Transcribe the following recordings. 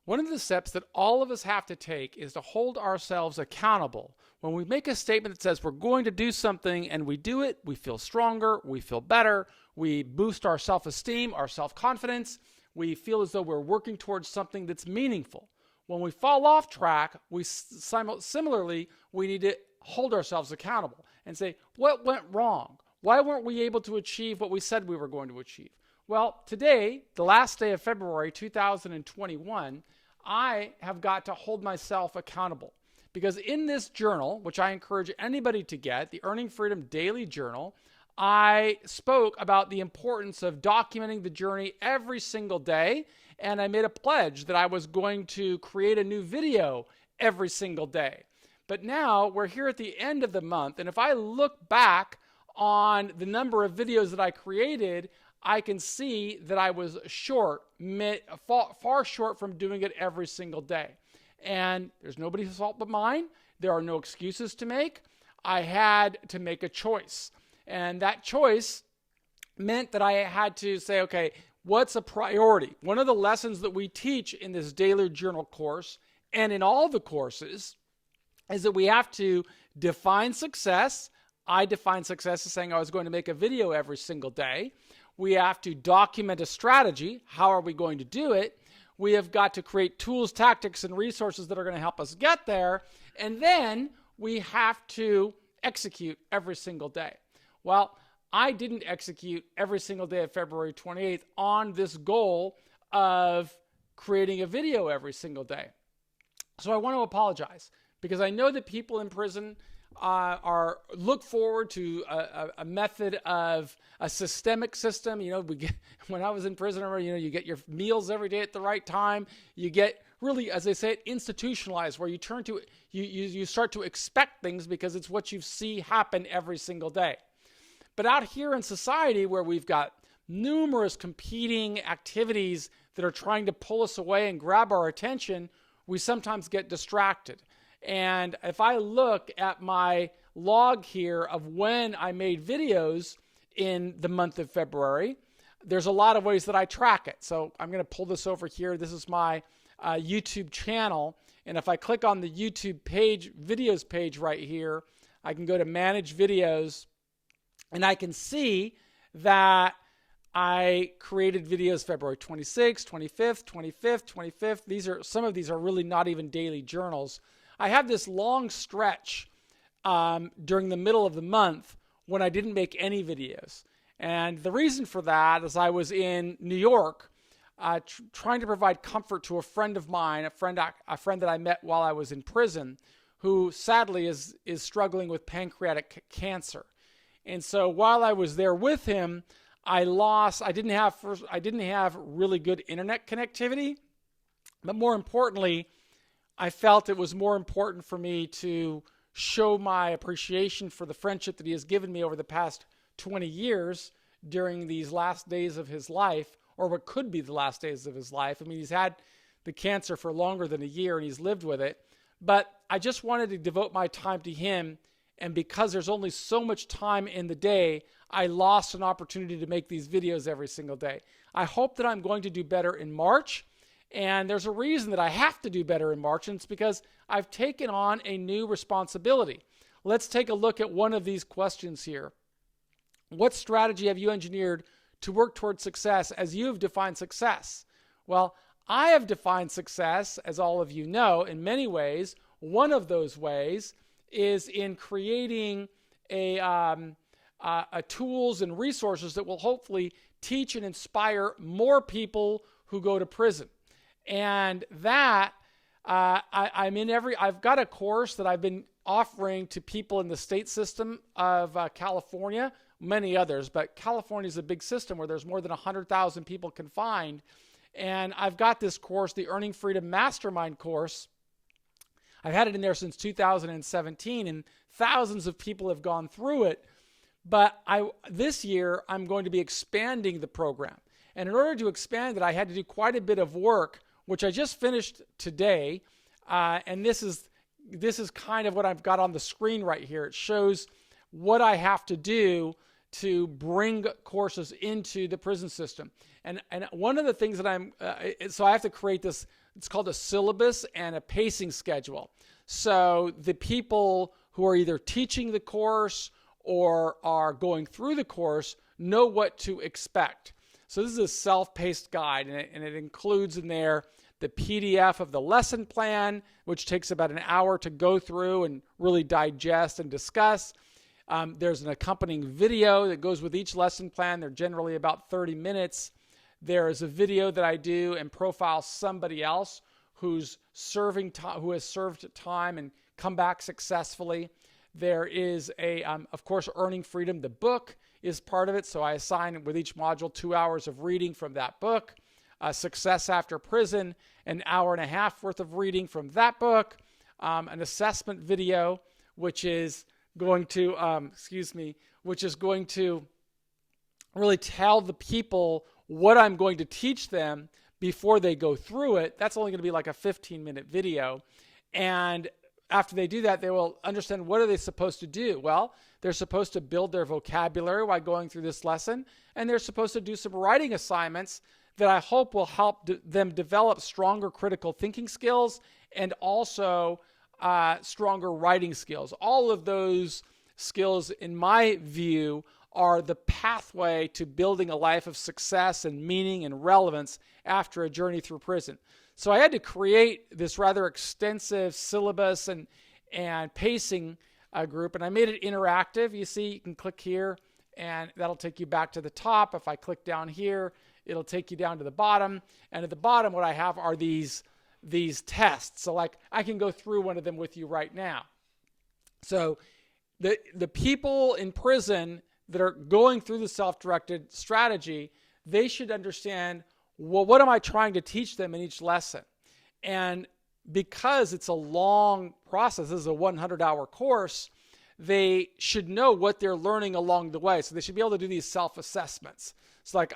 One of the steps that all of us have to take is to hold ourselves accountable. When we make a statement that says we're going to do something and we do it, we feel stronger, we feel better, we boost our self-esteem, our self-confidence, we feel as though we're working towards something that's meaningful. When we fall off track, similarly, we need to hold ourselves accountable and say, what went wrong? Why weren't we able to achieve what we said we were going to achieve? Well, today, the last day of February 2021, I have got to hold myself accountable. Because in this journal, which I encourage anybody to get, the Earning Freedom Daily Journal, I spoke about the importance of documenting the journey every single day, and I made a pledge that I was going to create a new video every single day. But now we're here at the end of the month, and if I look back on the number of videos that I created, I can see that I was far short from doing it every single day. And there's nobody's fault but mine. There are no excuses to make. I had to make a choice. And that choice meant that I had to say, okay, what's a priority? One of the lessons that we teach in this daily journal course and in all the courses is that we have to define success. I define success as saying I was going to make a video every single day. We have to document a strategy. How are we going to do it? We have got to create tools, tactics, and resources that are going to help us get there. And then we have to execute every single day. Well, I didn't execute every single day of February 28th on this goal of creating a video every single day. So I want to apologize because I know that people in prison look forward to a method of a systemic system. When I was in prison, you get your meals every day at the right time. You get really, as they say, it institutionalized, where you start to expect things because it's what you see happen every single day. But out here in society, where we've got numerous competing activities that are trying to pull us away and grab our attention, we sometimes get distracted. And if I look at my log here of when I made videos in the month of February, there's a lot of ways that I track it. So I'm going to pull this over here. This is my YouTube channel. And if I click on the YouTube page, videos page right here, I can go to Manage Videos. And I can see that I created videos February 26th, 25th, 25th, 25th. Some of these are really not even daily journals. I have this long stretch during the middle of the month when I didn't make any videos. And the reason for that is I was in New York trying to provide comfort to a friend of mine, a friend that I met while I was in prison, who sadly is struggling with pancreatic cancer. And so while I was there with him, I didn't have really good internet connectivity, but more importantly, I felt it was more important for me to show my appreciation for the friendship that he has given me over the past 20 years during these last days of his life, or what could be the last days of his life. I mean, he's had the cancer for longer than a year and he's lived with it, but I just wanted to devote my time to him. And because there's only so much time in the day, I lost an opportunity to make these videos every single day. I hope that I'm going to do better in March. And there's a reason that I have to do better in March, and it's because I've taken on a new responsibility. Let's take a look at one of these questions here. What strategy have you engineered to work towards success as you have defined success? Well, I have defined success, as all of you know, in many ways. One of those ways is in creating a tools and resources that will hopefully teach and inspire more people who go to prison. And that I've got a course that I've been offering to people in the state system of California, many others, but California is a big system where there's more than 100,000 people confined. And I've got this course, the Earning Freedom Mastermind course. I've had it in there since 2017, and thousands of people have gone through it. But this year, I'm going to be expanding the program. And in order to expand it, I had to do quite a bit of work, which I just finished today. And this is kind of what I've got on the screen right here. It shows what I have to do to bring courses into the prison system. And one of the things that so I have to create this it's called a syllabus and a pacing schedule. So the people who are either teaching the course or are going through the course know what to expect. So this is a self-paced guide, and it includes in there the PDF of the lesson plan, which takes about an hour to go through and really digest and discuss. There's an accompanying video that goes with each lesson plan. They're generally about 30 minutes. There is a video that I do and profile somebody else who's who has served time and come back successfully. There is of course, Earning Freedom. The book is part of it. So I assign with each module 2 hours of reading from that book. Success After Prison, an hour and a half worth of reading from that book. An assessment video, which is going to, really tell the people what I'm going to teach them before they go through it. That's only going to be like a 15-minute video. And after they do that, they will understand, what are they supposed to do? Well, they're supposed to build their vocabulary while going through this lesson, and they're supposed to do some writing assignments that I hope will help them develop stronger critical thinking skills and also stronger writing skills. All of those skills, in my view, are the pathway to building a life of success and meaning and relevance after a journey through prison. So I had to create this rather extensive syllabus and pacing group, and I made it interactive. You see, you can click here, and that'll take you back to the top. If I click down here, it'll take you down to the bottom. And at the bottom, what I have are these tests. So like, I can go through one of them with you right now. So the people in prison that are going through the self-directed strategy, they should understand, well, what am I trying to teach them in each lesson? And because it's a long process, this is a 100-hour course, they should know what they're learning along the way. So they should be able to do these self-assessments. It's like,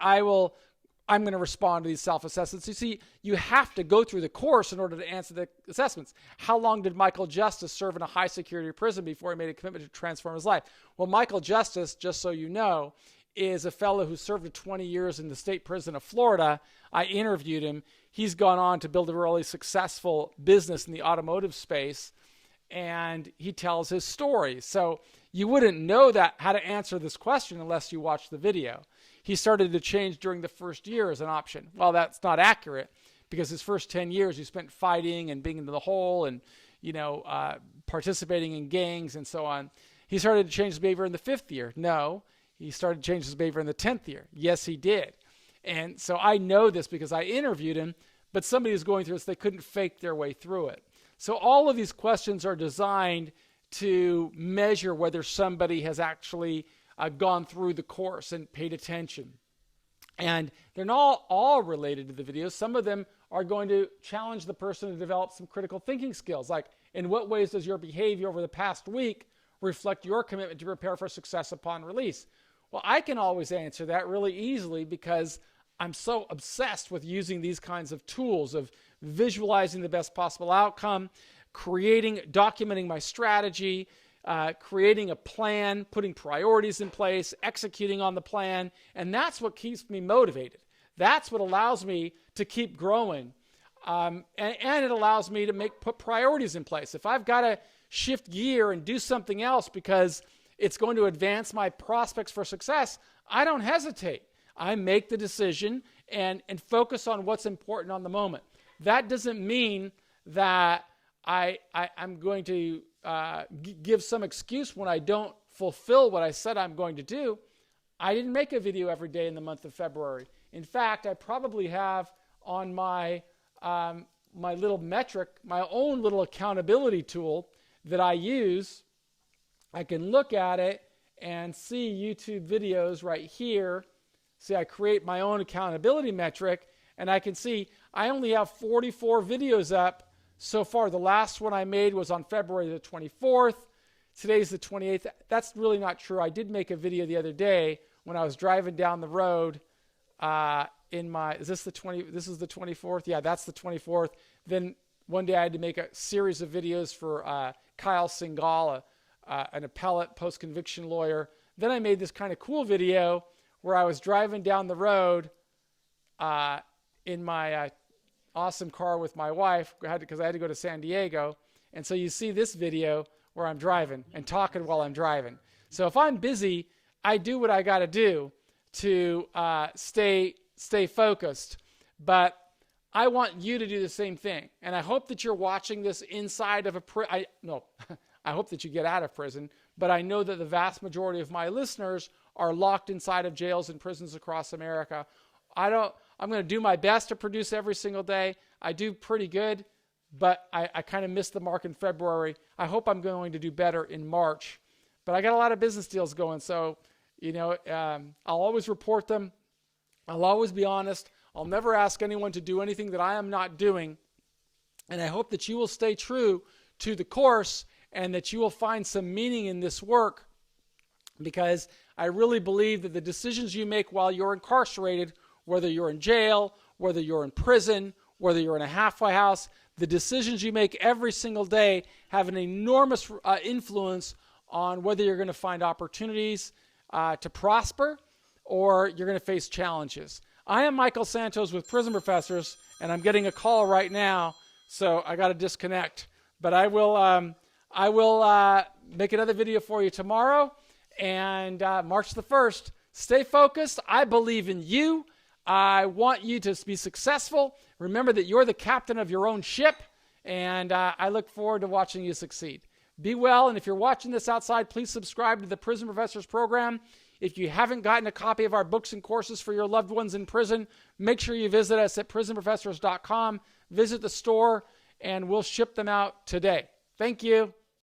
I'm going to respond to these self-assessments. You see, you have to go through the course in order to answer the assessments. How long did Michael Justice serve in a high-security prison before he made a commitment to transform his life? Well, Michael Justice, just so you know, is a fellow who served 20 years in the state prison of Florida. I interviewed him. He's gone on to build a really successful business in the automotive space, and he tells his story. So you wouldn't know how to answer this question unless you watch the video. He started to change during the first year as an option. Well, that's not accurate, because his first 10 years he spent fighting and being into the hole and, participating in gangs and so on. He started to change his behavior in the 5th year. No, he started to change his behavior in the 10th year. Yes, he did. And so I know this because I interviewed him, but somebody who's going through this, they couldn't fake their way through it. So all of these questions are designed to measure whether somebody has actually gone through the course and paid attention. And they're not all related to the videos. Some of them are going to challenge the person to develop some critical thinking skills, like, in what ways does your behavior over the past week reflect your commitment to prepare for success upon release? Well, I can always answer that really easily because I'm so obsessed with using these kinds of tools of visualizing the best possible outcome, documenting my strategy, creating a plan, putting priorities in place, executing on the plan, and that's what keeps me motivated. That's what allows me to keep growing, and it allows me to put priorities in place. If I've got to shift gear and do something else because it's going to advance my prospects for success, I don't hesitate. I make the decision and focus on what's important on the moment. That doesn't mean that I'm going to give some excuse when I don't fulfill what I said I'm going to do. I didn't make a video every day in the month of February. In fact, I probably have on my my little metric, my own little accountability tool that I use. I can look at it and see YouTube videos right here. See, I create my own accountability metric, and I can see I only have 44 videos up so far. The last one I made was on February the 24th. Today's the 28th. That's really not true. I did make a video the other day when I was driving down the road is this the 20? This is the 24th. Yeah, that's the 24th. Then one day I had to make a series of videos for Kyle Singal, an appellate post-conviction lawyer. Then I made this kind of cool video where I was driving down the road on awesome car with my wife because I had to go to San Diego. And so you see this video where I'm driving and talking while I'm driving. So if I'm busy, I do what I got to do to stay focused. But I want you to do the same thing. And I hope that you're watching this inside of I hope that you get out of prison. But I know that the vast majority of my listeners are locked inside of jails and prisons across America. I'm going to do my best to produce every single day. I do pretty good, but I kind of missed the mark in February. I hope I'm going to do better in March. But I got a lot of business deals going, so I'll always report them. I'll always be honest. I'll never ask anyone to do anything that I am not doing. And I hope that you will stay true to the course and that you will find some meaning in this work, because I really believe that the decisions you make while you're incarcerated, whether you're in jail, whether you're in prison, whether you're in a halfway house, the decisions you make every single day have an enormous influence on whether you're going to find opportunities to prosper or you're going to face challenges. I am Michael Santos with Prison Professors, and I'm getting a call right now, so I got to disconnect. But I will make another video for you tomorrow, and March the 1st. Stay focused. I believe in you. I want you to be successful. Remember that you're the captain of your own ship, and I look forward to watching you succeed. Be well, and if you're watching this outside, please subscribe to the Prison Professors program. If you haven't gotten a copy of our books and courses for your loved ones in prison, make sure you visit us at prisonprofessors.com. Visit the store, and we'll ship them out today. Thank you.